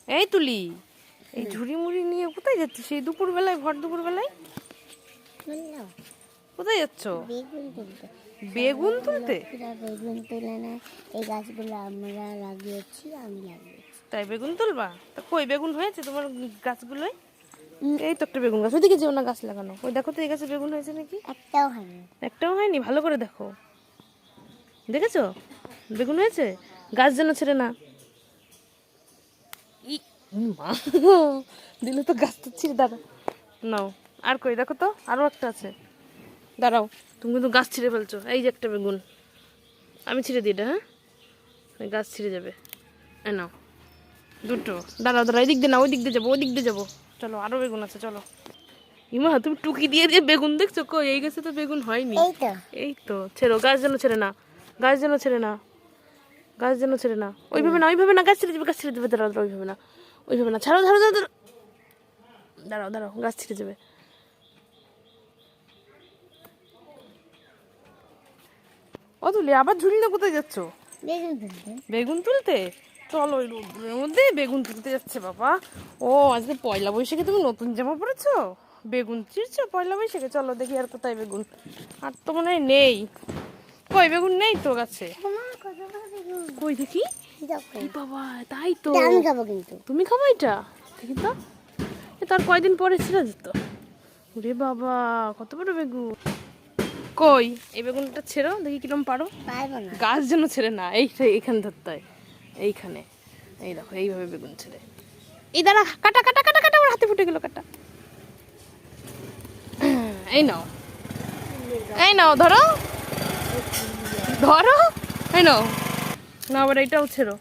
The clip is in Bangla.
এই তুলি, এই ঝুড়ি মুড়ি নিয়ে কোথায় যাচ্ছিস সেই দুপুর বেলায়, ভর দুপুর বেলায়? কোথায় যাচ্ছ? বেগুন তুলতে। বেগুন তুলে না, এই গাছগুলো আমরা লাগিয়েছি, আমি লাগিয়েছি। তাই বেগুন তুলবা? তা কই বেগুন হয়েছে তোমার গাছগুলোয়? এই তো একটা বেগুন গাছ, ওইদিকে যেও না গাছ লাগানো। ওই দেখো তো এই গাছে বেগুন হয়েছে নাকি? একটাও হয়নি। একটাও হয়নি, ভালো করে দেখো। দেখেছো বেগুন হয়েছে? গাছ যেন ছেড়ে না। মা দিলে তো গাছ তো ছিঁড়ে, দাঁড়াও নাও। আর কই দেখো তো, আরও একটা আছে, দাঁড়াও। তুমি কিন্তু গাছ ছিঁড়ে ফেলছো। এই যে একটা বেগুন, আমি ছিঁড়ে দিই এটা। হ্যাঁ, গাছ ছিঁড়ে যাবে। এ নাও দুটো। দাঁড়াও দাঁড়াও, এই দিক দিয়ে না, ওই দিক দিয়ে যাবো, ওই দিক দিয়ে যাবো। চলো, আরও বেগুন আছে, চলো। ইমা তুমি টুকি দিয়ে দিয়ে বেগুন দেখছো? কই এই গাছে তো বেগুন হয়নি। এই তো ছেড়ো, গাছ যেন ছেড়ে না, গাছ যেন ছেড়ে না, গাছ যেন ছেড়ে না। ওইভাবে না, ওইভাবে না, গাছ ছেড়ে যাবে, গাছ ছেড়ে যাবে। দাঁড়াও দাঁড়াও, ওইভাবে না, ওইভাবে না, ছাড়ো ছাড়ো ছাড়ো। দাঁড়াও দাঁড়াও, গাছ ছিঁড়ে যাবে। ও তুলি, আবার ঝুড়ি না কোথায় যাচ্ছ? বেগুন তুলতে। বেগুন তুলতে? চলো, ওই রোদ্রের মধ্যে বেগুন তুলতে যাচ্ছে বাবা। ও আজকে পয়লা বৈশাখে তুমি নতুন জামা পরেছো, বেগুন চিরছো পয়লা বৈশাখে? চলো দেখি আর কোথায় বেগুন। আর তো মনে হয় নেই। কই বেগুন নেই তো গাছে। কই দেখি। এই বাবা, তাই তো। আমি খাবো কিন্তু। তুমি খাবো এটা? দেখি তো, তার কয়দিন পরে ছিল যেত। ওরে বাবা, কত বড় বেগুন। কই এই বেগুনটা ছেড়ো দেখি কিরম পারো। পারবো না। গাছ যেন ছেড়ে না, এইখানে ধরতে হয়, এইখানে। এই দেখো এইভাবে বেগুন ছেড়ে। এই দাঁড়া, কাটা কাটা কাটা কাটা, আমার হাতে ফুটে গেল কাটা। এই নাও, এই নাও, ধরো ধরো, এই নাও না, আবার এইটাও ছেড়ো।